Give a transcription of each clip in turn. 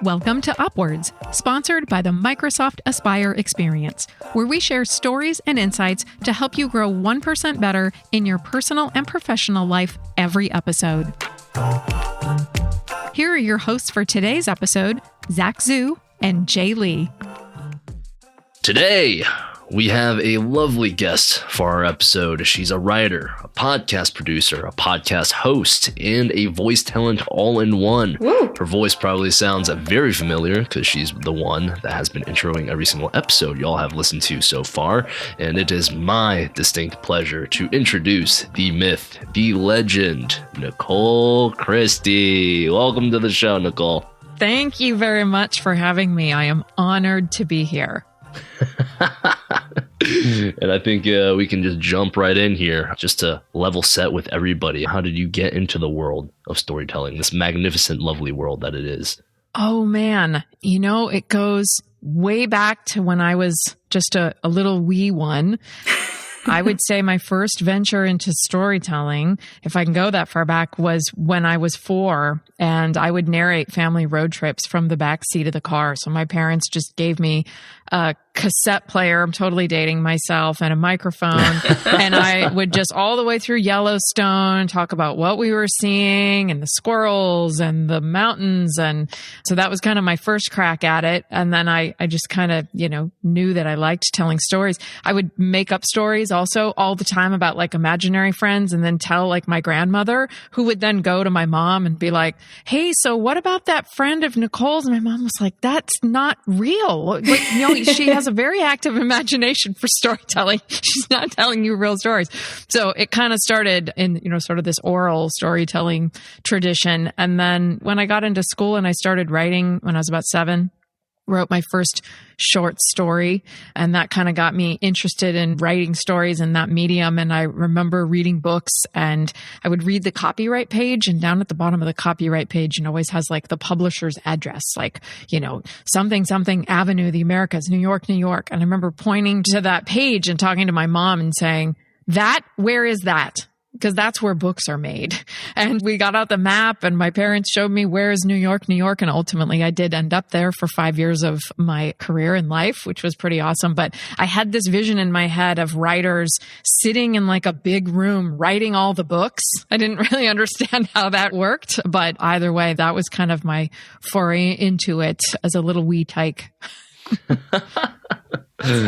Welcome to Upwards, sponsored by the Microsoft Aspire Experience, where we share stories and insights to help you grow 1% better in your personal and professional life every episode. Here are your hosts for today's episode, Zach Zhu and Jay Lee. Today, we have a lovely guest for our episode. She's a writer, a podcast producer, a podcast host, and a voice talent all in one. Woo. Her voice probably sounds very familiar because she's the one that has been introing every single episode y'all have listened to so far. And it is my distinct pleasure to introduce the myth, the legend, Nicole Christie. Welcome to the show, Nicole. Thank you very much for having me. I am honored to be here. And I think we can just jump right in here just to level set with everybody. How did you get into the world of storytelling, this magnificent, lovely world that it is? Oh, man. It goes way back to when I was just a little wee one. I would say my first venture into storytelling, if I can go that far back, was when I was 4, and I would narrate family road trips from the back seat of the car. So my parents just gave me a cassette player. I'm totally dating myself, and a microphone. And I would just all the way through Yellowstone talk about what we were seeing and the squirrels and the mountains. And so that was kind of my first crack at it. And then I just kind of, knew that I liked telling stories. I would make up stories also all the time about like imaginary friends, and then tell like my grandmother, who would then go to my mom and be like, hey, so what about that friend of Nicole's? And my mom was like, that's not real. She has a very active imagination for storytelling. She's not telling you real stories. So it kind of started in, sort of this oral storytelling tradition. And then when I got into school and I started writing when I was about 7, wrote my first short story, and that kind of got me interested in writing stories in that medium. And I remember reading books, and I would read the copyright page, and down at the bottom of the copyright page, it always has like the publisher's address, like, something Avenue, the Americas, New York, New York. And I remember pointing to that page and talking to my mom and saying, where is that? Because that's where books are made. And we got out the map, and my parents showed me where is New York, New York. And ultimately I did end up there for 5 years of my career in life, which was pretty awesome. But I had this vision in my head of writers sitting in like a big room writing all the books. I didn't really understand how that worked, but either way, that was kind of my foray into it as a little wee tyke. That's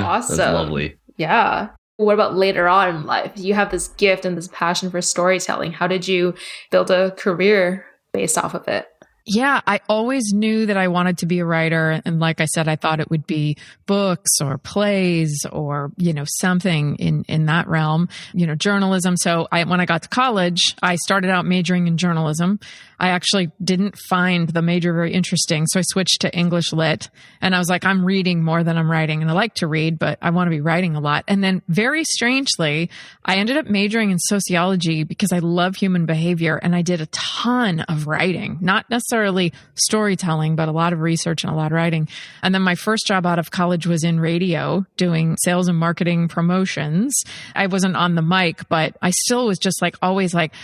awesome. That's lovely. Yeah. What about later on in life? You have this gift and this passion for storytelling. How did you build a career based off of it? Yeah, I always knew that I wanted to be a writer. And like I said, I thought it would be books or plays or, something in that realm, journalism. So when I got to college, I started out majoring in journalism. I actually didn't find the major very interesting. So I switched to English Lit, and I was like, I'm reading more than I'm writing, and I like to read, but I want to be writing a lot. And then very strangely, I ended up majoring in sociology because I love human behavior, and I did a ton of writing, not necessarily storytelling, but a lot of research and a lot of writing. And then my first job out of college was in radio doing sales and marketing promotions. I wasn't on the mic, but I still was just like, always like,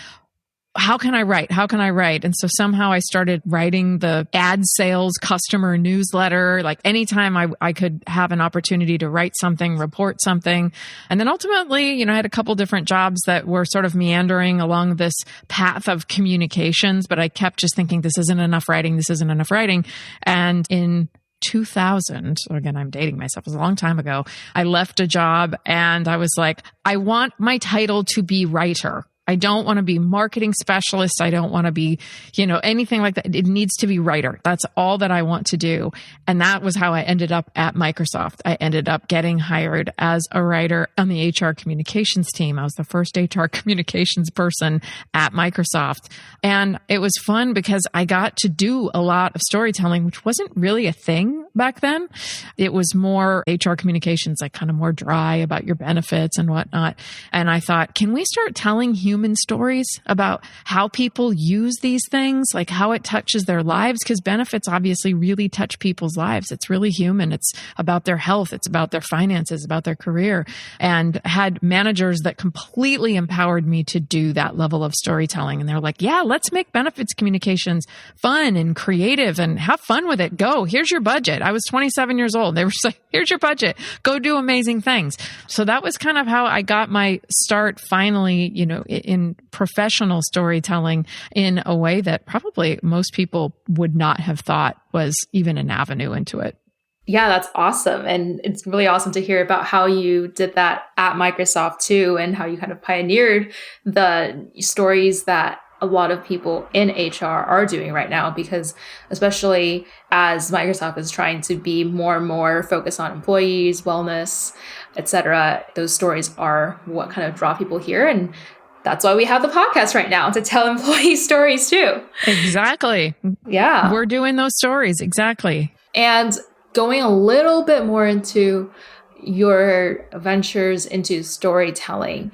how can I write? How can I write? And so somehow I started writing the ad sales customer newsletter. Like anytime I could have an opportunity to write something, report something. And then ultimately, I had a couple different jobs that were sort of meandering along this path of communications, but I kept just thinking, this isn't enough writing. This isn't enough writing. And in 2000, again, I'm dating myself, it was a long time ago, I left a job and I was like, I want my title to be writer. I don't want to be marketing specialist. I don't want to be, anything like that. It needs to be writer. That's all that I want to do. And that was how I ended up at Microsoft. I ended up getting hired as a writer on the HR communications team. I was the first HR communications person at Microsoft. And it was fun because I got to do a lot of storytelling, which wasn't really a thing back then. It was more HR communications, like kind of more dry about your benefits and whatnot. And I thought, can we start telling human human stories about how people use these things, like how it touches their lives, because benefits obviously really touch people's lives. It's really human. It's about their health. It's about their finances, about their career, and had managers that completely empowered me to do that level of storytelling. And they're like, yeah, let's make benefits communications fun and creative and have fun with it. Go, here's your budget. I was 27 years old. They were just like, here's your budget. Go do amazing things. So that was kind of how I got my start finally, in professional storytelling in a way that probably most people would not have thought was even an avenue into it. Yeah, that's awesome. And it's really awesome to hear about how you did that at Microsoft too, and how you kind of pioneered the stories that a lot of people in HR are doing right now, because especially as Microsoft is trying to be more and more focused on employees, wellness, etc., those stories are what kind of draw people here. And that's why we have the podcast right now, to tell employee stories too. Exactly. Yeah. We're doing those stories. Exactly. And going a little bit more into your ventures into storytelling,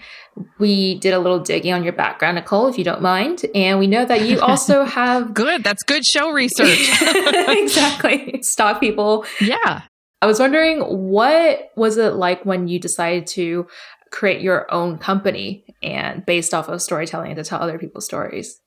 we did a little digging on your background, Nicole, if you don't mind. And we know that you also have... Good. That's good show research. Exactly. Stock people. Yeah. I was wondering, what was it like when you decided to create your own company and based off of storytelling and to tell other people's stories?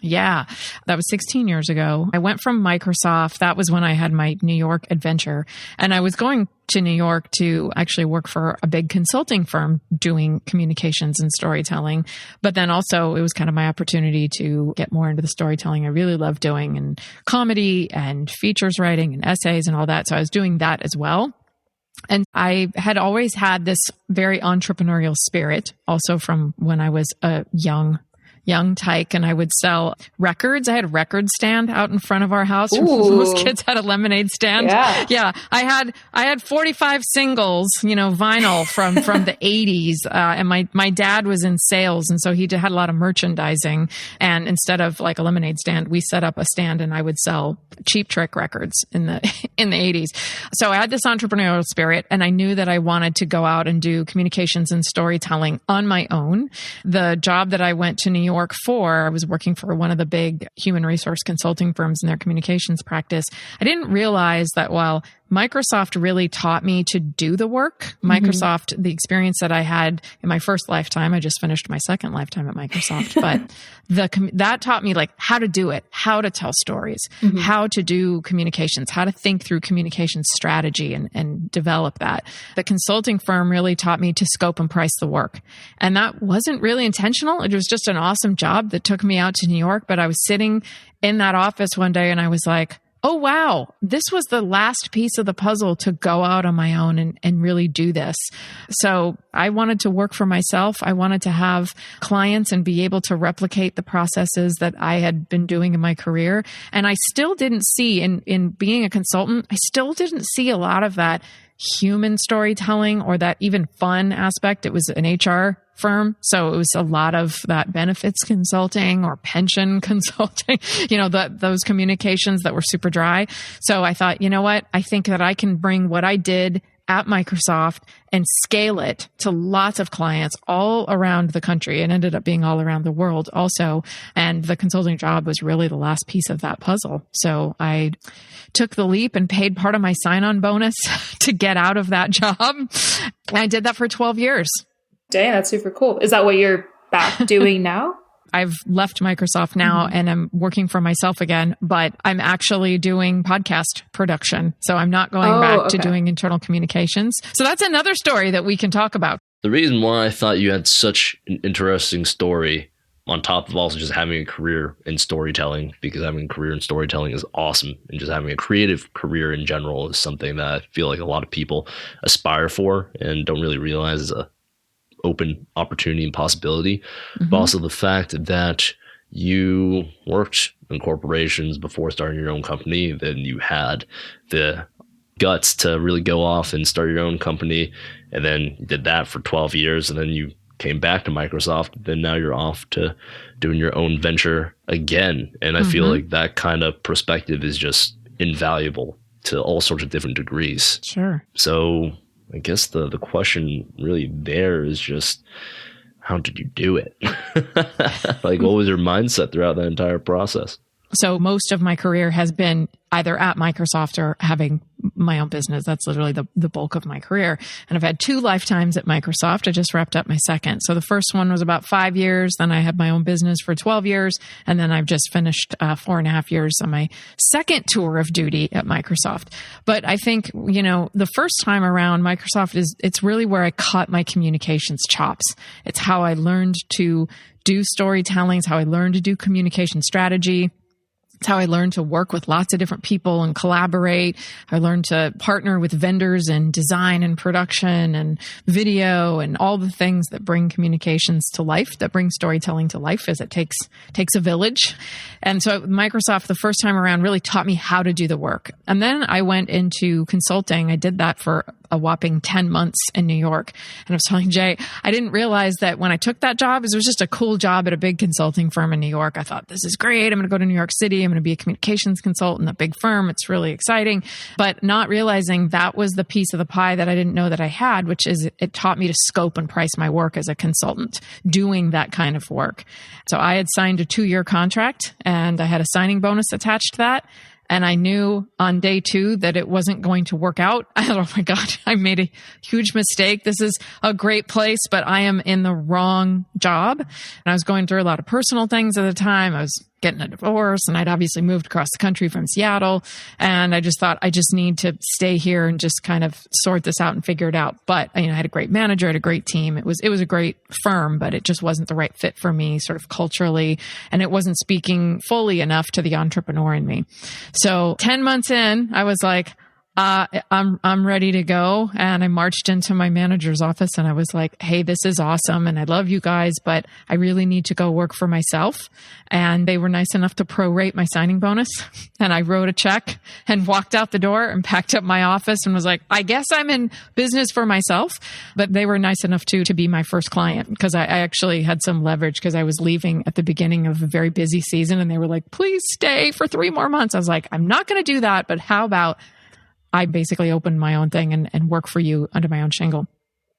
Yeah, that was 16 years ago. I went from Microsoft. That was when I had my New York adventure. And I was going to New York to actually work for a big consulting firm doing communications and storytelling. But then also it was kind of my opportunity to get more into the storytelling I really love doing, and comedy and features writing and essays and all that. So I was doing that as well. And I had always had this very entrepreneurial spirit, also from when I was a young tyke, and I would sell records. I had a record stand out in front of our house. Most kids had a lemonade stand. Yeah. I had 45 singles, vinyl from the 80s. And my dad was in sales, and so he had a lot of merchandising. And instead of like a lemonade stand, we set up a stand and I would sell Cheap Trick records in the 80s. So I had this entrepreneurial spirit, and I knew that I wanted to go out and do communications and storytelling on my own. The job that I went to New York for, I was working for one of the big human resource consulting firms in their communications practice. I didn't realize that while Microsoft really taught me to do the work, Microsoft, the experience that I had in my first lifetime, I just finished my second lifetime at Microsoft, but that taught me like how to do it, how to tell stories, how to do communications, how to think through communication strategy and develop that. The consulting firm really taught me to scope and price the work. And that wasn't really intentional. It was just an awesome job that took me out to New York. But I was sitting in that office one day and I was like, oh, wow, this was the last piece of the puzzle to go out on my own and really do this. So I wanted to work for myself. I wanted to have clients and be able to replicate the processes that I had been doing in my career. And I still didn't see, in being a consultant, I still didn't see a lot of that human storytelling or that even fun aspect. It was an HR firm. So it was a lot of that benefits consulting or pension consulting, those communications that were super dry. So I thought, you know what? I think that I can bring what I did at Microsoft and scale it to lots of clients all around the country. It ended up being all around the world also. And the consulting job was really the last piece of that puzzle. So I took the leap and paid part of my sign-on bonus to get out of that job. And I did that for 12 years. Dang, that's super cool. Is that what you're back doing now? I've left Microsoft now and I'm working for myself again, but I'm actually doing podcast production. So I'm not going back to doing internal communications. So that's another story that we can talk about. The reason why I thought you had such an interesting story, on top of also just having a career in storytelling, because having a career in storytelling is awesome, and just having a creative career in general is something that I feel like a lot of people aspire for and don't really realize is a open opportunity and possibility, but also the fact that you worked in corporations before starting your own company, then you had the guts to really go off and start your own company, and then you did that for 12 years, and then you came back to Microsoft, then now you're off to doing your own venture again. And I feel like that kind of perspective is just invaluable to all sorts of different degrees. Sure. So I guess the question really there is just, How did you do it? Like, what was your mindset throughout the entire process? So most of my career has been either at Microsoft or having my own business. That's literally the bulk of my career. And I've had 2 lifetimes at Microsoft. I just wrapped up my second. So the first one was about 5 years. Then I had my own business for 12 years. And then I've just finished 4.5 years on my second tour of duty at Microsoft. But I think, the first time around Microsoft it's really where I caught my communications chops. It's how I learned to do storytelling. It's how I learned to do communication strategy. It's how I learned to work with lots of different people and collaborate. I learned to partner with vendors in design and production and video and all the things that bring communications to life, that bring storytelling to life, as it takes a village. And so Microsoft, the first time around, really taught me how to do the work. And then I went into consulting. I did that for a whopping 10 months in New York. And I was telling Jay, I didn't realize that when I took that job, it was just a cool job at a big consulting firm in New York. I thought, this is great. I'm going to go to New York City. I'm going to be a communications consultant at a big firm. It's really exciting. But not realizing that was the piece of the pie that I didn't know that I had, which is it taught me to scope and price my work as a consultant, doing that kind of work. So I had signed a 2-year contract and I had a signing bonus attached to that. And I knew on day 2 that it wasn't going to work out. I thought, oh my God, I made a huge mistake. This is a great place, but I am in the wrong job. And I was going through a lot of personal things at the time. I was getting a divorce and I'd obviously moved across the country from Seattle. And I just thought, I just need to stay here and just kind of sort this out and figure it out. But I had a great manager, I had a great team. It was a great firm, but it just wasn't the right fit for me sort of culturally. And it wasn't speaking fully enough to the entrepreneur in me. So 10 months in, I was like, I'm ready to go. And I marched into my manager's office and I was like, hey, this is awesome. And I love you guys, but I really need to go work for myself. And they were nice enough to prorate my signing bonus. And I wrote a check and walked out the door and packed up my office and was like, I guess I'm in business for myself. But they were nice enough to be my first client, because I actually had some leverage because I was leaving at the beginning of a very busy season. And they were like, please stay for 3 more months. I was like, I'm not going to do that, but how about I basically opened my own thing and work for you under my own shingle.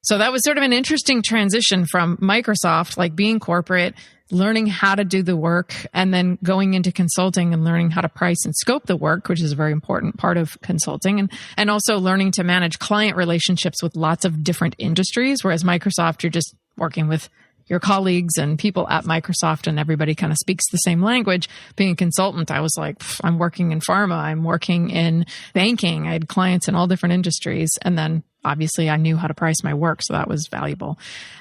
So that was sort of an interesting transition from Microsoft, like being corporate, learning how to do the work, and then going into consulting and learning how to price and scope the work, which is a very important part of consulting, and also learning to manage client relationships with lots of different industries, whereas Microsoft, you're just working with your colleagues and people at Microsoft and everybody kind of speaks the same language. Being a consultant, I was like, I'm working in pharma, I'm working in banking. I had clients in all different industries. And then obviously I knew how to price my work. So that was valuable.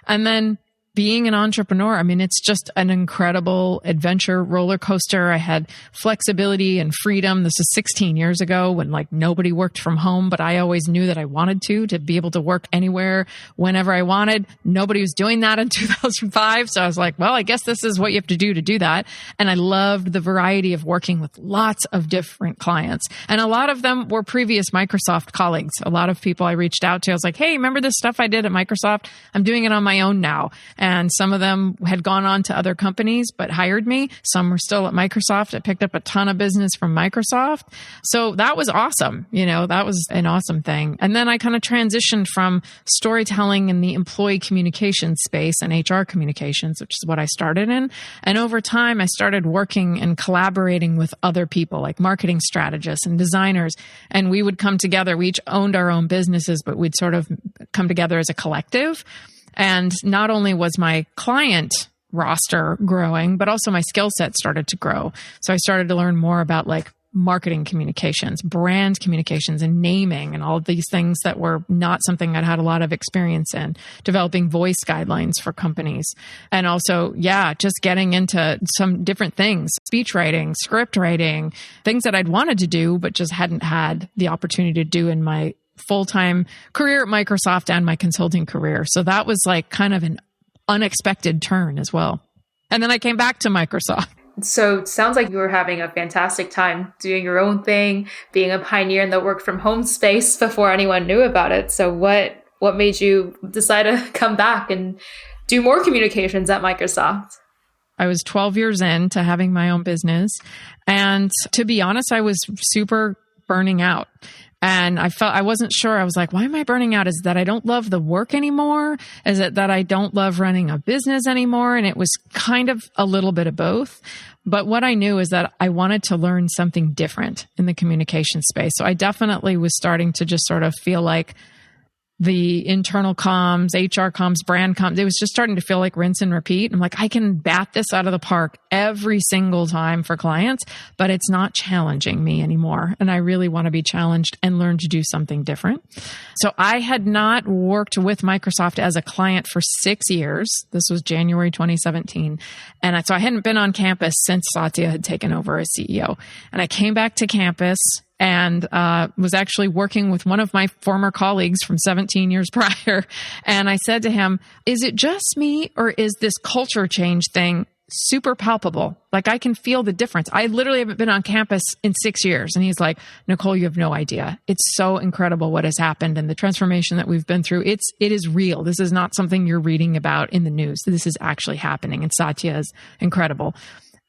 And then being an entrepreneur, it's just an incredible adventure roller coaster. I had flexibility and freedom. This is 16 years ago when nobody worked from home, but I always knew that I wanted to be able to work anywhere, whenever I wanted. Nobody was doing that in 2005. So I was like, well, I guess this is what you have to do that. And I loved the variety of working with lots of different clients. And a lot of them were previous Microsoft colleagues. A lot of people I reached out to, I was like, hey, remember this stuff I did at Microsoft? I'm doing it on my own now. And some of them had gone on to other companies, but hired me. Some were still at Microsoft. I picked up a ton of business from Microsoft. So that was awesome. That was an awesome thing. And then I kind of transitioned from storytelling in the employee communications space and HR communications, which is what I started in. And over time, I started working and collaborating with other people like marketing strategists and designers. And we would come together. We each owned our own businesses, but we'd sort of come together as a collective. And not only was my client roster growing, but also my skill set started to grow. So I started to learn more about marketing communications, brand communications, and naming, and all of these things that were not something I'd had a lot of experience in, developing voice guidelines for companies. And also, just getting into some different things, speech writing, script writing, things that I'd wanted to do, but just hadn't had the opportunity to do in my full-time career at Microsoft and my consulting career. So that was kind of an unexpected turn as well. And then I came back to Microsoft. So it sounds like you were having a fantastic time doing your own thing, being a pioneer in the work from home space before anyone knew about it. So what made you decide to come back and do more communications at Microsoft? I was 12 years into having my own business. And to be honest, I was super burning out. And I wasn't sure. I was like, why am I burning out? Is it that I don't love the work anymore? Is it that I don't love running a business anymore? And it was kind of a little bit of both. But what I knew is that I wanted to learn something different in the communication space. So I definitely was starting to just sort of feel like the internal comms, HR comms, brand comms, it was just starting to feel like rinse and repeat. I'm like, I can bat this out of the park every single time for clients, but it's not challenging me anymore. And I really want to be challenged and learn to do something different. So I had not worked with Microsoft as a client for 6 years. This was January 2017. And so I hadn't been on campus since Satya had taken over as CEO. And I came back to campus and was actually working with one of my former colleagues from 17 years prior. And I said to him, is it just me, or is this culture change thing super palpable? Like, I can feel the difference. I literally haven't been on campus in 6 years. And he's like, Nicole, you have no idea. It's so incredible what has happened and the transformation that we've been through. It is real. This is not something you're reading about in the news. This is actually happening. And Satya is incredible.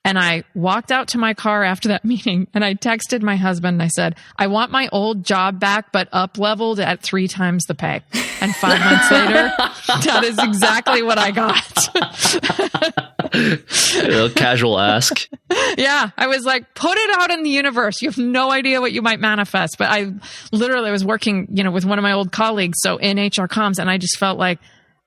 And I walked out to my car after that meeting and I texted my husband and I said, I want my old job back, but up leveled at 3 times the pay. And 5 months later, that is exactly what I got. Casual ask. Yeah. I was like, put it out in the universe. You have no idea what you might manifest. But I literally was working, with one of my old colleagues. So in HR comms, and I just felt like,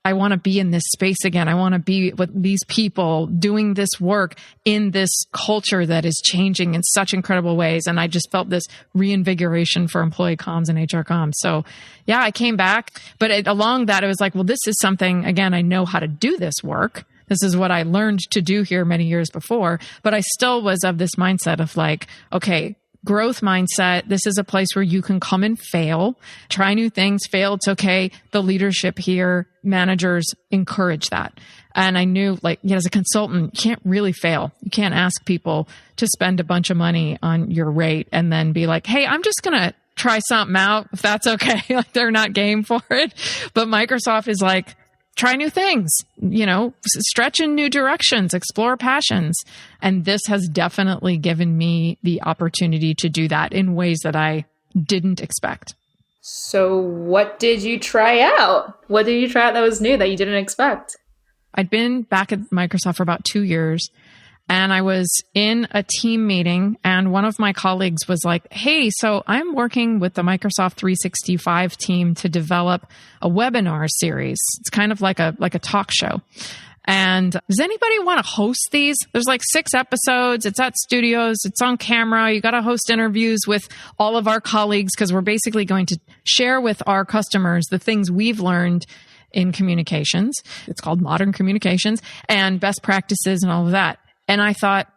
I want to be in this space again. I want to be with these people doing this work in this culture that is changing in such incredible ways. And I just felt this reinvigoration for employee comms and HR comms. So yeah, I came back, but along that, it was like, well, this is something, again, I know how to do this work. This is what I learned to do here many years before, but I still was of this mindset of like, okay, growth mindset. This is a place where you can come and fail, try new things, fail. It's okay. The leadership here, managers encourage that. And I knew, like, as a consultant, you can't really fail. You can't ask people to spend a bunch of money on your rate and then be like, hey, I'm just going to try something out if that's okay. Like, they're not game for it. But Microsoft is like, try new things, stretch in new directions, explore passions. And this has definitely given me the opportunity to do that in ways that I didn't expect. So what did you try out? What did you try out that was new that you didn't expect? I'd been back at Microsoft for about 2 years. And I was in a team meeting and one of my colleagues was like, hey, so I'm working with the Microsoft 365 team to develop a webinar series. It's kind of like a talk show. And does anybody want to host these? There's like 6 episodes. It's at studios. It's on camera. You got to host interviews with all of our colleagues because we're basically going to share with our customers the things we've learned in communications. It's called modern communications and best practices and all of that. And I thought,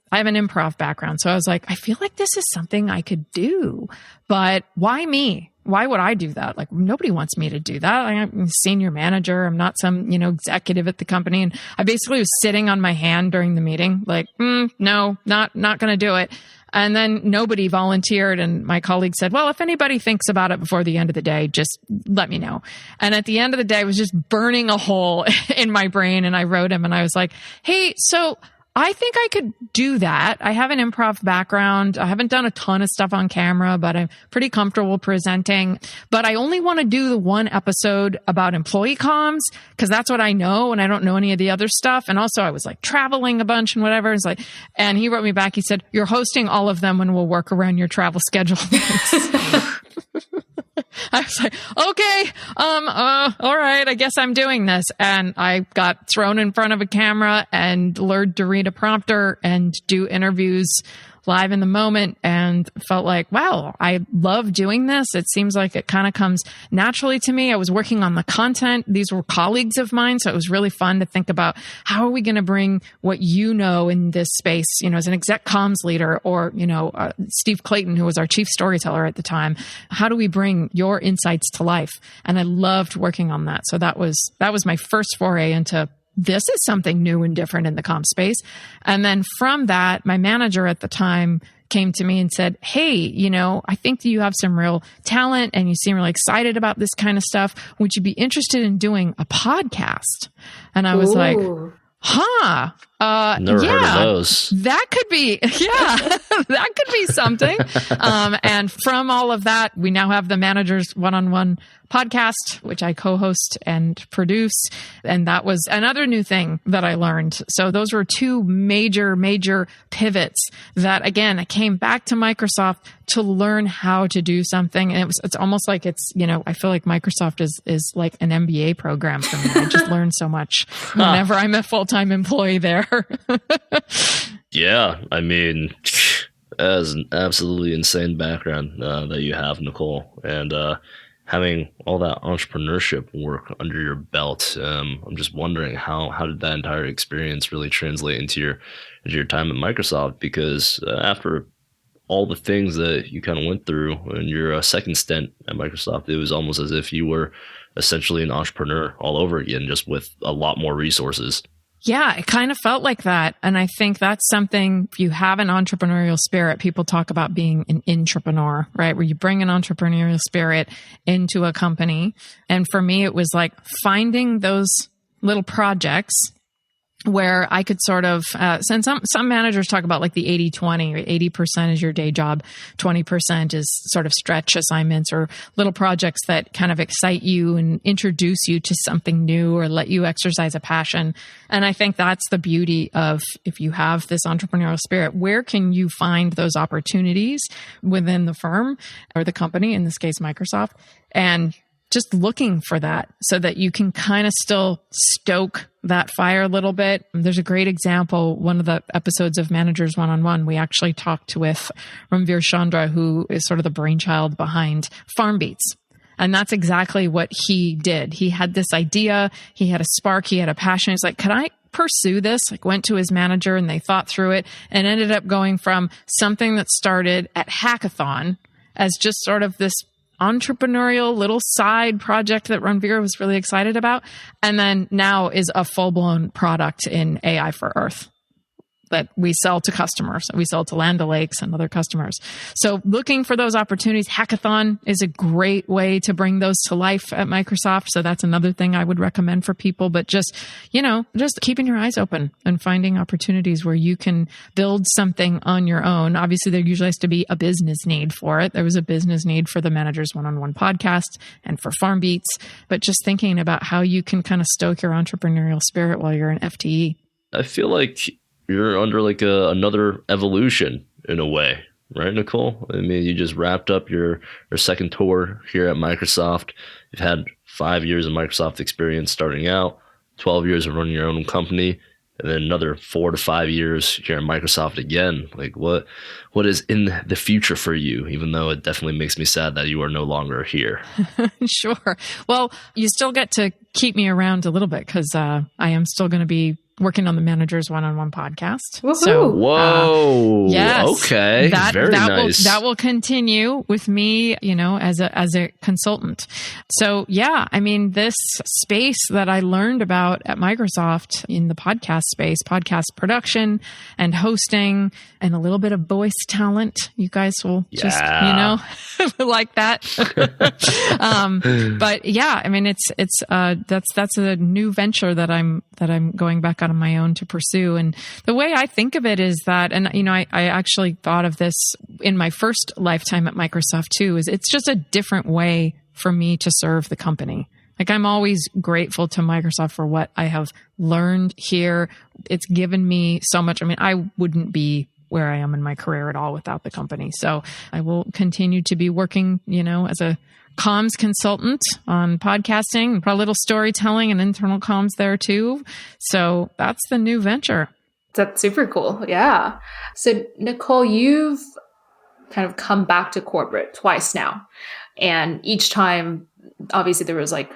I have an improv background. So I was like, I feel like this is something I could do, but why me? Why would I do that? Like, nobody wants me to do that. I'm a senior manager. I'm not some, executive at the company. And I basically was sitting on my hand during the meeting, like, no, not going to do it. And then nobody volunteered. And my colleague said, well, if anybody thinks about it before the end of the day, just let me know. And at the end of the day, I was just burning a hole in my brain. And I wrote him and I was like, hey, so I think I could do that. I have an improv background. I haven't done a ton of stuff on camera, but I'm pretty comfortable presenting. But I only want to do the one episode about employee comms because that's what I know and I don't know any of the other stuff. And also I was like traveling a bunch and whatever. It's like, and he wrote me back. He said, you're hosting all of them and we'll work around your travel schedule. I was like, okay, all right, I guess I'm doing this. And I got thrown in front of a camera and learned to read a prompter and do interviews live in the moment and felt like, wow, I love doing this. It seems like it kind of comes naturally to me. I was working on the content. These were colleagues of mine. So it was really fun to think about how are we going to bring what you know in this space, as an exec comms leader or, Steve Clayton, who was our chief storyteller at the time. How do we bring your insights to life? And I loved working on that. So that was my first foray into this is something new and different in the comp space. And then from that, my manager at the time came to me and said, hey, I think that you have some real talent and you seem really excited about this kind of stuff. Would you be interested in doing a podcast? And I was like, Never heard of those. That could be, that could be something. And from all of that, we now have the Managers One-on-One podcast, which I co-host and produce. And that was another new thing that I learned. So those were two major pivots that, again, I came back to Microsoft to learn how to do something. And it's almost like it's, I feel like Microsoft is like an MBA program for me. I just learned so much whenever I'm a full-time employee there. Yeah. I mean, that is an absolutely insane background that you have, Nicole. And having all that entrepreneurship work under your belt, I'm just wondering how did that entire experience really translate into your time at Microsoft? Because after all the things that you kind of went through in your second stint at Microsoft, it was almost as if you were essentially an entrepreneur all over again, just with a lot more resources. Yeah, it kind of felt like that. And I think that's something, if you have an entrepreneurial spirit, people talk about being an intrapreneur, right? Where you bring an entrepreneurial spirit into a company. And for me, it was like finding those little projects where I could sort of, since some managers talk about like the 80-20, or 80% is your day job, 20% is sort of stretch assignments or little projects that kind of excite you and introduce you to something new or let you exercise a passion. And I think that's the beauty of, if you have this entrepreneurial spirit, where can you find those opportunities within the firm or the company, in this case, Microsoft, and just looking for that so that you can kind of still stoke that fire a little bit. There's a great example. One of the episodes of Managers One-on-One, we actually talked with Ranveer Chandra, who is sort of the brainchild behind Farm Beats. And that's exactly what he did. He had this idea. He had a spark. He had a passion. He's like, could I pursue this? Like, went to his manager and they thought through it and ended up going from something that started at Hackathon as just sort of this entrepreneurial little side project that Ranveer was really excited about. And then now is a full-blown product in AI for Earth that we sell to customers. We sell to Land O'Lakes and other customers. So looking for those opportunities, Hackathon is a great way to bring those to life at Microsoft. So that's another thing I would recommend for people. But just, just keeping your eyes open and finding opportunities where you can build something on your own. Obviously, there usually has to be a business need for it. There was a business need for the Managers One-on-One podcast and for Farm Beats. But just thinking about how you can kind of stoke your entrepreneurial spirit while you're an FTE. I feel like you're under like another evolution in a way, right, Nicole? I mean, you just wrapped up your second tour here at Microsoft. You've had 5 years of Microsoft experience starting out, 12 years of running your own company, and then another 4 to 5 years here at Microsoft again. Like, what is in the future for you, even though it definitely makes me sad that you are no longer here? Sure. Well, you still get to keep me around a little bit because I am still going to be working on the Managers One-on-One podcast. Woohoo. So, whoa. Yes. Okay. Very nice. That will continue with me, as a consultant. So yeah, I mean, this space that I learned about at Microsoft in the podcast space, podcast production and hosting and a little bit of voice talent, you guys will just, like that. But yeah, I mean, that's a new venture that I'm going back on my own to pursue. And the way I think of it is that, and I actually thought of this in my first lifetime at Microsoft too, is it's just a different way for me to serve the company. Like, I'm always grateful to Microsoft for what I have learned here. It's given me so much. I mean, I wouldn't be where I am in my career at all without the company. So I will continue to be working, as a comms consultant on podcasting, probably a little storytelling and internal comms there too. So that's the new venture. That's super cool. Yeah. So Nicole, you've kind of come back to corporate twice now. And each time, obviously there was like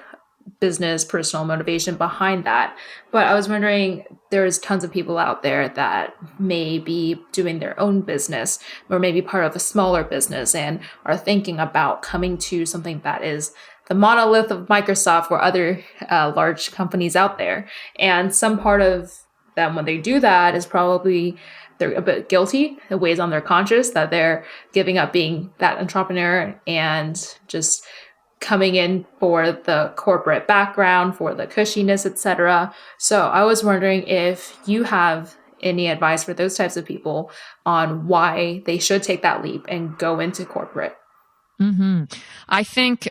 business, personal motivation behind that. But I was wondering, there's tons of people out there that may be doing their own business or maybe part of a smaller business and are thinking about coming to something that is the monolith of Microsoft or other large companies out there. And some part of them, when they do that, is probably they're a bit guilty. It weighs on their conscience that they're giving up being that entrepreneur and just coming in for the corporate background, for the cushiness, etc. So I was wondering if you have any advice for those types of people on why they should take that leap and go into corporate. I think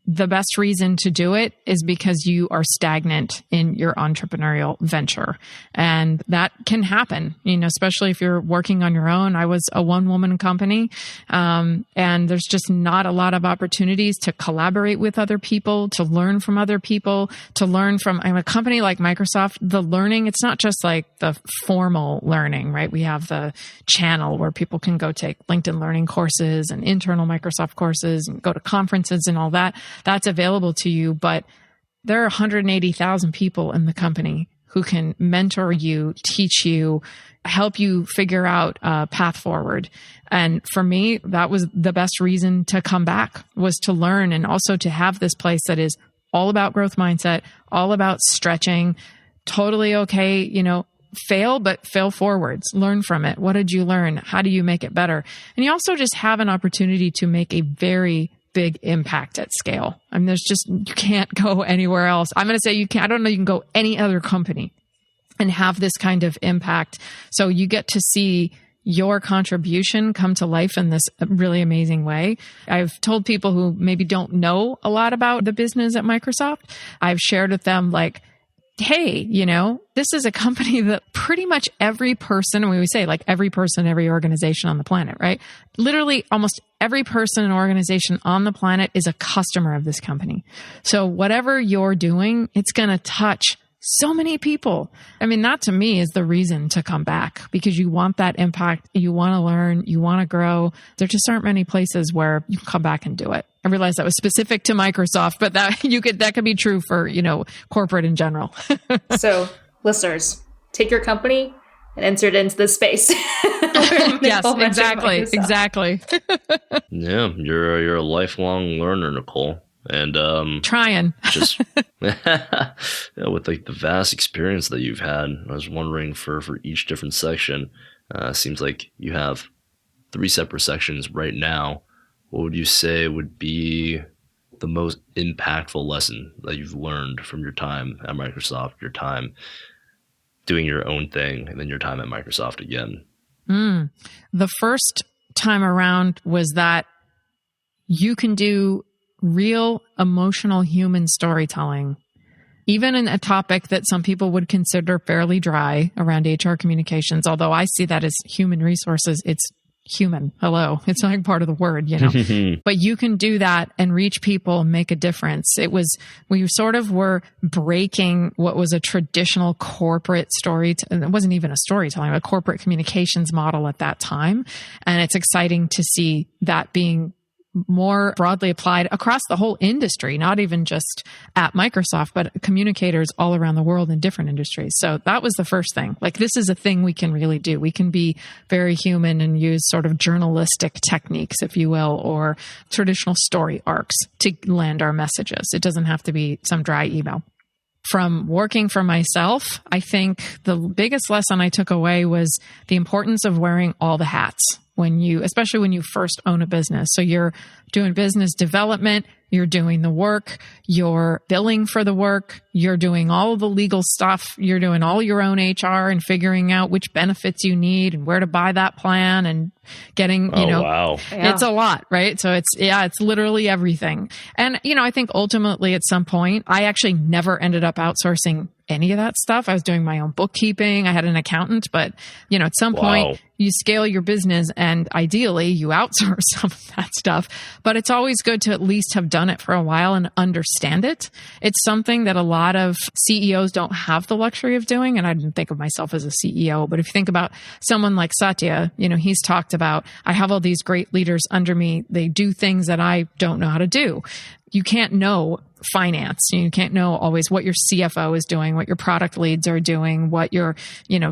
the best reason to do it is because you are stagnant in your entrepreneurial venture. And that can happen, especially if you're working on your own. I was a one-woman company, and there's just not a lot of opportunities to collaborate with other people, to learn from other people, to learn from a company like Microsoft. The learning, it's not just like the formal learning, right? We have the channel where people can go take LinkedIn Learning courses and internal Microsoft courses and go to conferences and all that. That's available to you, but there are 180,000 people in the company who can mentor you, teach you, help you figure out a path forward. And for me, that was the best reason to come back, was to learn and also to have this place that is all about growth mindset, all about stretching, totally okay, fail, but fail forwards, learn from it. What did you learn? How do you make it better? And you also just have an opportunity to make a very big impact at scale. I mean, you can't go anywhere else. I'm going to say I don't know, you can go any other company and have this kind of impact. So you get to see your contribution come to life in this really amazing way. I've told people who maybe don't know a lot about the business at Microsoft, I've shared with them like, hey, this is a company that pretty much every person, when we say like every person, every organization on the planet, right? Literally almost every person and organization on the planet is a customer of this company. So whatever you're doing, it's going to touch so many people. I mean, that to me is the reason to come back, because you want that impact. You want to learn, you want to grow. There just aren't many places where you can come back and do it. I realize that was specific to Microsoft, but that could be true for, corporate in general. So listeners, take your company and enter it into this space. Yes, exactly. Yeah, you're a lifelong learner, Nicole. And trying just with like the vast experience that you've had, I was wondering for each different section, seems like you have 3 separate sections right now. What would you say would be the most impactful lesson that you've learned from your time at Microsoft, your time doing your own thing, and then your time at Microsoft again? The first time around was that you can do real emotional human storytelling, even in a topic that some people would consider fairly dry around HR communications. Although I see that as human resources, it's human. Hello. It's like part of the word, but you can do that and reach people and make a difference. We sort of were breaking what was a traditional corporate it wasn't even a storytelling, a corporate communications model at that time. And it's exciting to see that being more broadly applied across the whole industry, not even just at Microsoft, but communicators all around the world in different industries. So that was the first thing. Like, this is a thing we can really do. We can be very human and use sort of journalistic techniques, if you will, or traditional story arcs to land our messages. It doesn't have to be some dry email. From working for myself, I think the biggest lesson I took away was the importance of wearing all the hats especially when you first own a business. So you're doing business development, you're doing the work, you're billing for the work, you're doing all of the legal stuff, you're doing all your own HR and figuring out which benefits you need and where to buy that plan and getting, wow. It's a lot, right? So it's literally everything. And, I think ultimately at some point, I actually never ended up outsourcing any of that stuff. I was doing my own bookkeeping. I had an accountant, but at some point you scale your business and ideally you outsource some of that stuff, but it's always good to at least have done it for a while and understand it. It's something that a lot of CEOs don't have the luxury of doing. And I didn't think of myself as a CEO, but if you think about someone like Satya, he's talked about, I have all these great leaders under me. They do things that I don't know how to do. You can't know finance. You can't know always what your CFO is doing, what your product leads are doing, what your,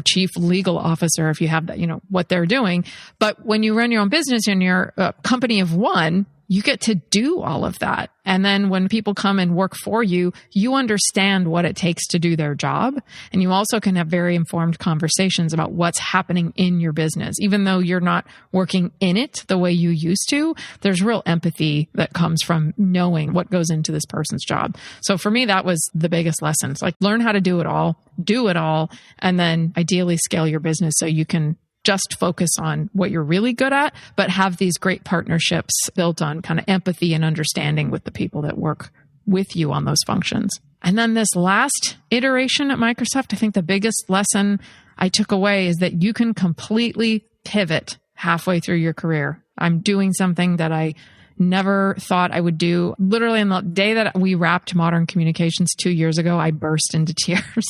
chief legal officer, if you have that, what they're doing. But when you run your own business and you're a company of one, you get to do all of that. And then when people come and work for you, you understand what it takes to do their job. And you also can have very informed conversations about what's happening in your business. Even though you're not working in it the way you used to, there's real empathy that comes from knowing what goes into this person's job. So for me, that was the biggest lesson. It's like, learn how to do it all, and then ideally scale your business so you can just focus on what you're really good at, but have these great partnerships built on kind of empathy and understanding with the people that work with you on those functions. And then this last iteration at Microsoft, I think the biggest lesson I took away is that you can completely pivot halfway through your career. I'm doing something that I never thought I would do. Literally on the day that we wrapped Modern Communications 2 years ago, I burst into tears.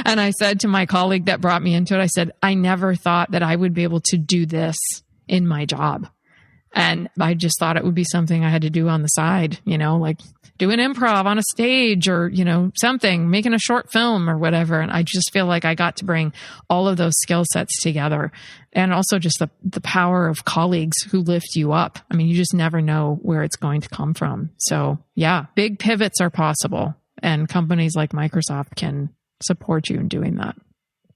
And I said to my colleague that brought me into it, I said, I never thought that I would be able to do this in my job. And I just thought it would be something I had to do on the side, like doing improv on a stage or, something, making a short film or whatever. And I just feel like I got to bring all of those skill sets together. And also just the power of colleagues who lift you up. I mean, you just never know where it's going to come from. So yeah, big pivots are possible. And companies like Microsoft can support you in doing that.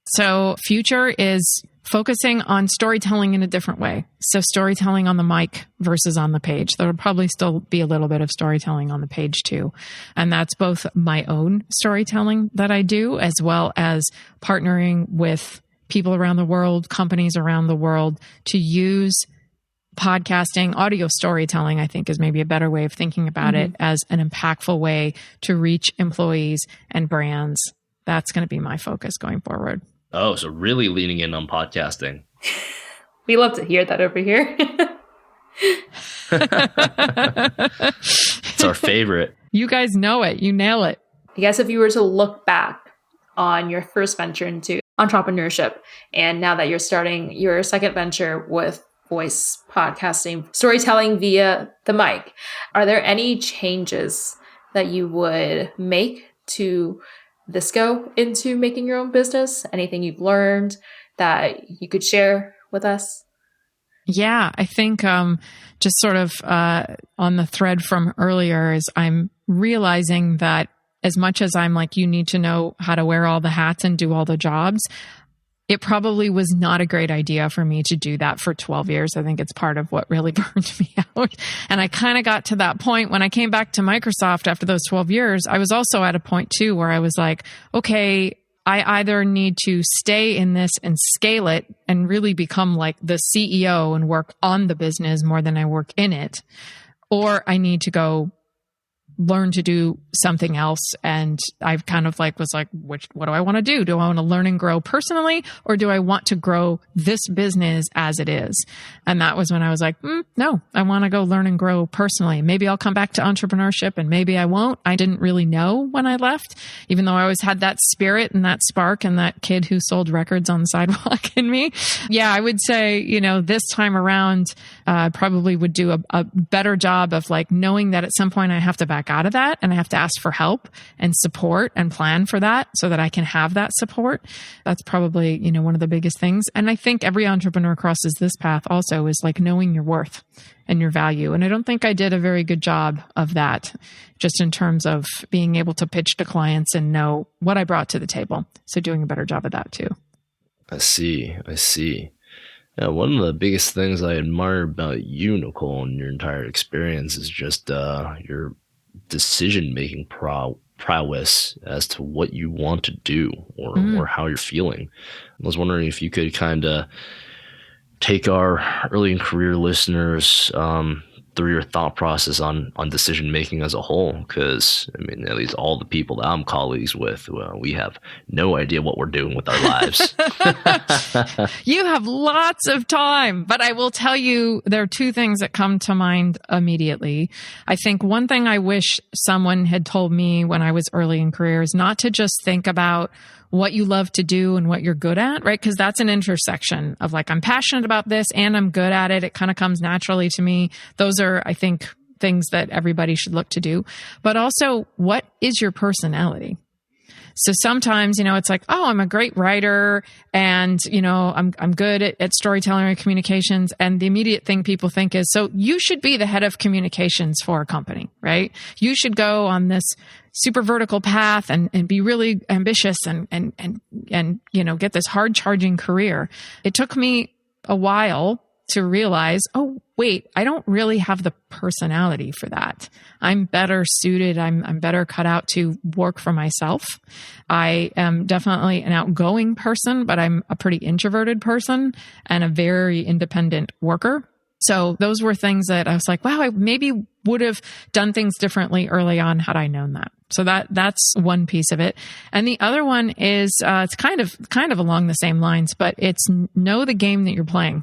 So future is focusing on storytelling in a different way. So storytelling on the mic versus on the page. There'll probably still be a little bit of storytelling on the page too. And that's both my own storytelling that I do, as well as partnering with people around the world, companies around the world to use podcasting, audio storytelling, I think is maybe a better way of thinking about it, as an impactful way to reach employees and brands. That's going to be my focus going forward. Oh, so really leaning in on podcasting. We love to hear that over here. It's our favorite. You guys know it. You nail it. I guess if you were to look back on your first venture into entrepreneurship, and now that you're starting your second venture with voice podcasting, storytelling via the mic, are there any changes that you would make to this go into making your own business? Anything you've learned that you could share with us? Yeah, I think just sort of on the thread from earlier is I'm realizing that as much as I'm like, you need to know how to wear all the hats and do all the jobs, it probably was not a great idea for me to do that for 12 years. I think it's part of what really burned me out. And I kind of got to that point when I came back to Microsoft after those 12 years. I was also at a point too where I was like, okay, I either need to stay in this and scale it and really become like the CEO and work on the business more than I work in it, or I need to go learn to do something else. And I kind of like was like, what do I want to do? Do I want to learn and grow personally, or do I want to grow this business as it is? And that was when I was like, no, I want to go learn and grow personally. Maybe I'll come back to entrepreneurship and maybe I won't. I didn't really know when I left, even though I always had that spirit and that spark and that kid who sold records on the sidewalk in me. Yeah, I would say, this time around, probably would do a better job of like knowing that at some point I have to back out of that and I have to ask for help and support and plan for that so that I can have that support. That's probably, one of the biggest things. And I think every entrepreneur crosses this path also is like knowing your worth and your value. And I don't think I did a very good job of that, just in terms of being able to pitch to clients and know what I brought to the table. So doing a better job of that too. I see. Yeah, one of the biggest things I admire about you, Nicole, and your entire experience is just your decision-making prowess as to what you want to do or how you're feeling. I was wondering if you could kind of take our early in career listeners through your thought process on decision-making as a whole, because, at least all the people that I'm colleagues with, we have no idea what we're doing with our lives. You have lots of time, but I will tell you there are two things that come to mind immediately. I think one thing I wish someone had told me when I was early in career is not to just think about what you love to do and what you're good at, right? Because that's an intersection of like, I'm passionate about this and I'm good at it. It kind of comes naturally to me. Those are, I think, things that everybody should look to do. But also, what is your personality? So sometimes, it's like, oh, I'm a great writer and, I'm good at storytelling and communications. And the immediate thing people think is, so you should be the head of communications for a company, right? You should go on this super vertical path and be really ambitious and get this hard charging career. It took me a while to realize, oh, wait, I don't really have the personality for that. I'm better suited. I'm better cut out to work for myself. I am definitely an outgoing person, but I'm a pretty introverted person and a very independent worker. So those were things that I was like, wow, I maybe would have done things differently early on had I known that. So that's one piece of it. And the other one is, it's kind of along the same lines, but it's know the game that you're playing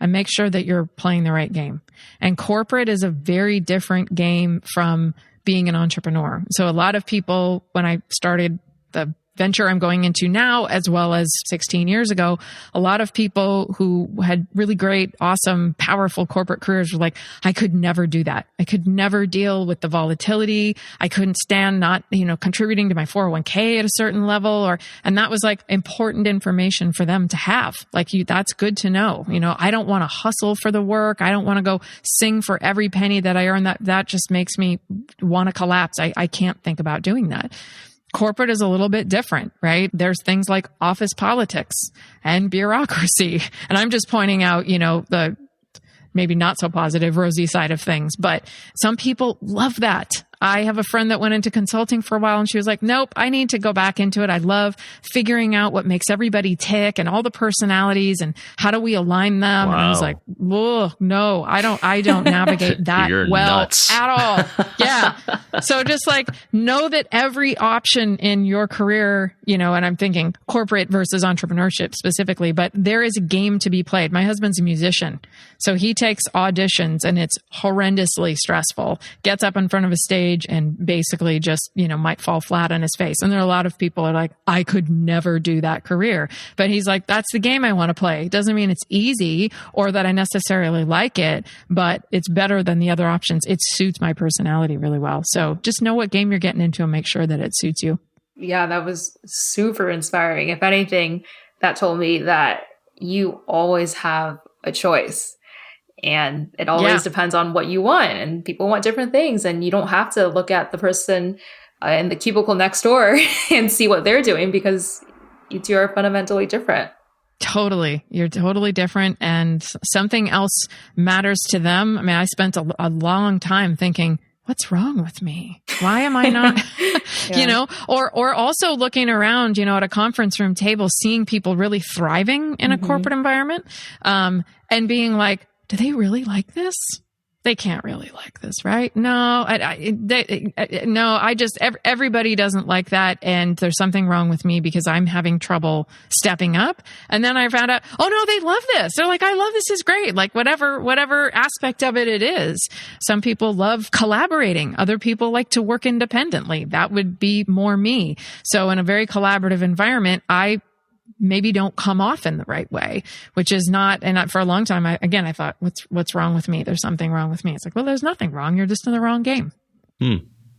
and make sure that you're playing the right game. And corporate is a very different game from being an entrepreneur. So a lot of people, when I started the venture I'm going into now, as well as 16 years ago, a lot of people who had really great, awesome, powerful corporate careers were like, I could never do that. I could never deal with the volatility. I couldn't stand not, contributing to my 401k at a certain level, and that was like important information for them to have. Like that's good to know. I don't want to hustle for the work. I don't want to go sing for every penny that I earn. That just makes me want to collapse. I can't think about doing that. Corporate is a little bit different, right? There's things like office politics and bureaucracy. And I'm just pointing out, the maybe not so positive, rosy side of things, but some people love that. I have a friend that went into consulting for a while and she was like, nope, I need to go back into it. I love figuring out what makes everybody tick and all the personalities and how do we align them. Wow. And I was like, whoa, no, I don't navigate that well nuts. at all. Yeah. So just like know that every option in your career, and I'm thinking corporate versus entrepreneurship specifically, but there is a game to be played. My husband's a musician. So he takes auditions and it's horrendously stressful, gets up in front of a stage and basically just, might fall flat on his face. And there are a lot of people are like, I could never do that career. But he's like, that's the game I want to play. It doesn't mean it's easy or that I necessarily like it, but it's better than the other options. It suits my personality really well. So just know what game you're getting into and make sure that it suits you. Yeah, that was super inspiring. If anything, that told me that you always have a choice. And it always depends on what you want. And people want different things. And you don't have to look at the person in the cubicle next door and see what they're doing because you two are fundamentally different. Totally. You're totally different. And something else matters to them. I mean, I spent a long time thinking, what's wrong with me? Why am I not, or also looking around, at a conference room table, seeing people really thriving in a corporate environment, and being like, do they really like this? They can't really like this, right? No, everybody doesn't like that. And there's something wrong with me because I'm having trouble stepping up. And then I found out, oh no, they love this. They're like, I love this is great. Like whatever aspect of it is. Some people love collaborating. Other people like to work independently. That would be more me. So in a very collaborative environment, I maybe don't come off in the right way, which is not, and for a long time, I thought, what's wrong with me? There's something wrong with me. It's like, well, there's nothing wrong. You're just in the wrong game.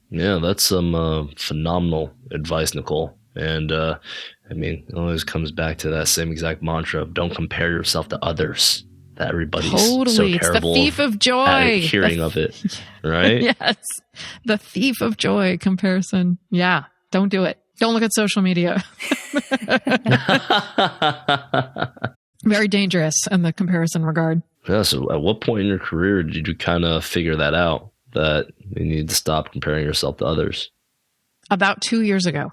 Yeah, that's some phenomenal advice, Nicole. And it always comes back to that same exact mantra of don't compare yourself to others. That everybody's so terrible. It's the thief of joy. At hearing of it, right? Yes, the thief of joy comparison. Yeah, don't do it. Don't look at social media. Very dangerous in the comparison regard. Yeah. So at what point in your career did you kind of figure that out, that you need to stop comparing yourself to others? About 2 years ago.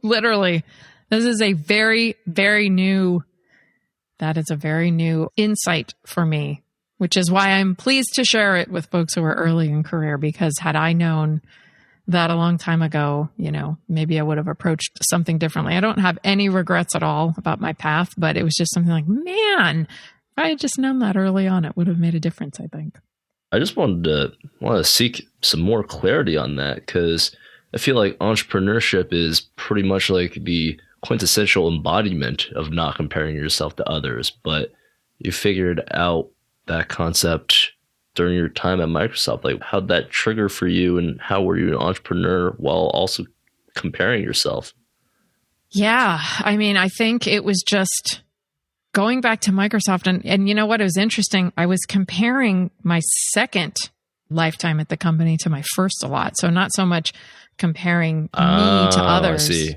Literally. This is a very, very new insight for me, which is why I'm pleased to share it with folks who are early in career, because had I known that a long time ago, maybe I would have approached something differently. I don't have any regrets at all about my path, but it was just something like, man, if I had just known that early on, it would have made a difference, I think. I just want to seek some more clarity on that, because I feel like entrepreneurship is pretty much like the quintessential embodiment of not comparing yourself to others, but you figured out that concept during your time at Microsoft. Like, how'd that trigger for you, and how were you an entrepreneur while also comparing yourself? Yeah. I mean, I think it was just going back to Microsoft. And you know what? It was interesting. I was comparing my second lifetime at the company to my first a lot. So not so much comparing me to others. I see.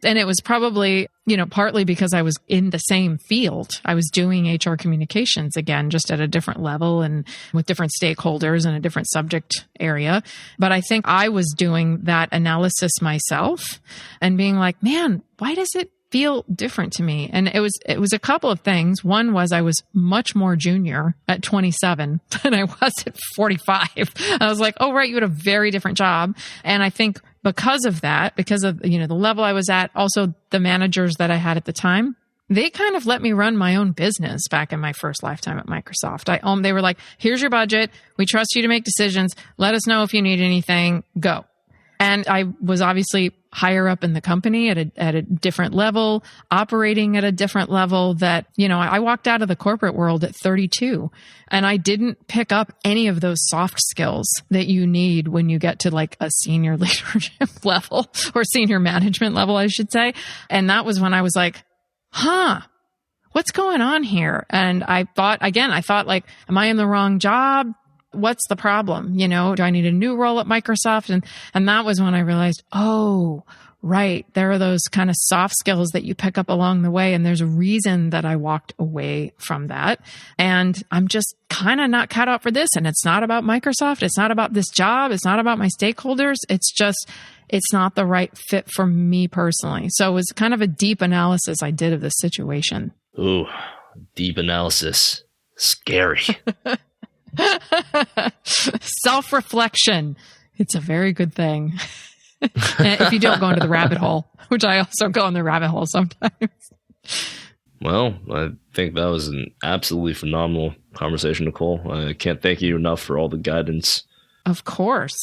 And it was probably, partly because I was in the same field. I was doing HR communications again, just at a different level and with different stakeholders and a different subject area. But I think I was doing that analysis myself and being like, man, why does it feel different to me? And it was a couple of things. One was I was much more junior at 27 than I was at 45. I was like, oh, right, you had a very different job. And I think because of that, because of, the level I was at, also the managers that I had at the time, they kind of let me run my own business back in my first lifetime at Microsoft. They were like, here's your budget. We trust you to make decisions. Let us know if you need anything. Go. And I was obviously higher up in the company at a different level, operating at a different level that, I walked out of the corporate world at 32 and I didn't pick up any of those soft skills that you need when you get to like a senior leadership level or senior management level, I should say. And that was when I was like, what's going on here? And I thought like, am I in the wrong job? What's the problem? Do I need a new role at Microsoft? And that was when I realized, oh, right. There are those kind of soft skills that you pick up along the way. And there's a reason that I walked away from that. And I'm just kind of not cut out for this. And it's not about Microsoft. It's not about this job. It's not about my stakeholders. It's not the right fit for me personally. So it was kind of a deep analysis I did of the situation. Ooh, deep analysis. Scary. Self-reflection. It's a very good thing. If you don't go into the rabbit hole, which I also go in the rabbit hole sometimes. Well, I think that was an absolutely phenomenal conversation, Nicole. I can't thank you enough for all the guidance. Of course.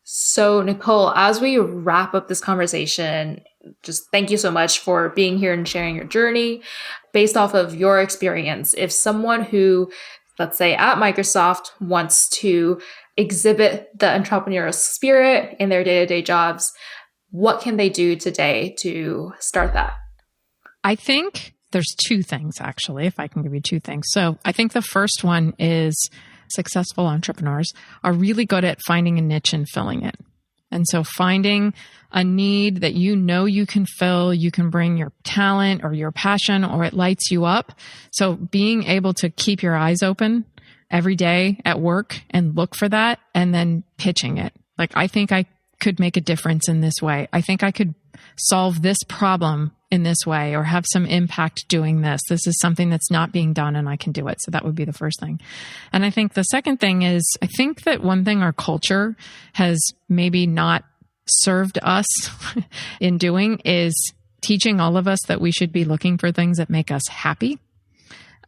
So, Nicole, as we wrap up this conversation, just thank you so much for being here and sharing your journey. Based off of your experience, if someone who, let's say at Microsoft, wants to exhibit the entrepreneurial spirit in their day-to-day jobs, what can they do today to start that? I think there's two things, actually, if I can give you two things. So I think the first one is successful entrepreneurs are really good at finding a niche and filling it. And so finding a need that you can fill, you can bring your talent or your passion, or it lights you up. So being able to keep your eyes open every day at work and look for that and then pitching it. Like, I think I could make a difference in this way. I think I could solve this problem in this way or have some impact doing this. This is something that's not being done and I can do it. So that would be the first thing. And I think the second thing is, I think that one thing our culture has maybe not served us in doing is teaching all of us that we should be looking for things that make us happy.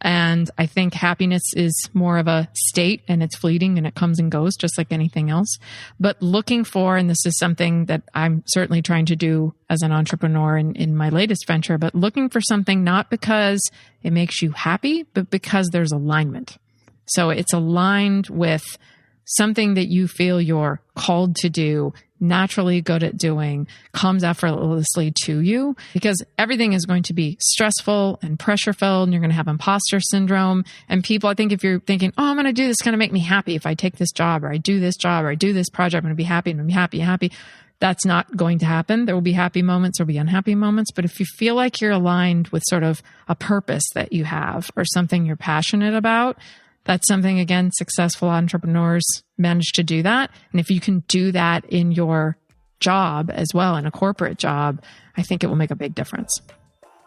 And I think happiness is more of a state and it's fleeting and it comes and goes just like anything else. But looking for, and this is something that I'm certainly trying to do as an entrepreneur in my latest venture, but looking for something not because it makes you happy, but because there's alignment. So it's aligned with something that you feel you're called to do, naturally good at doing, comes effortlessly to you, because everything is going to be stressful and pressure filled and you're going to have imposter syndrome. And people, I think if you're thinking, oh, I'm going to do this, it's going to make me happy. If I take this job or I do this job or I do this project, I'm going to be happy and I'm going to be happy. That's not going to happen. There will be happy moments, there will be unhappy moments. But if you feel like you're aligned with sort of a purpose that you have or something you're passionate about, that's something, again, successful entrepreneurs manage to do that. And if you can do that in your job as well, in a corporate job, I think it will make a big difference.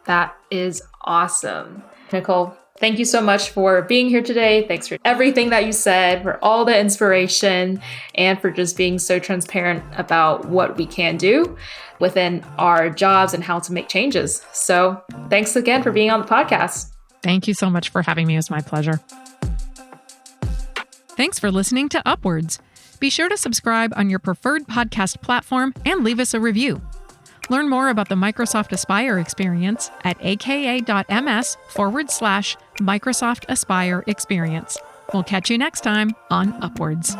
That is awesome. Nicole, thank you so much for being here today. Thanks for everything that you said, for all the inspiration, and for just being so transparent about what we can do within our jobs and how to make changes. So thanks again for being on the podcast. Thank you so much for having me. It was my pleasure. Thanks for listening to Upwards. Be sure to subscribe on your preferred podcast platform and leave us a review. Learn more about the Microsoft Aspire experience at aka.ms/Microsoft Aspire experience. We'll catch you next time on Upwards.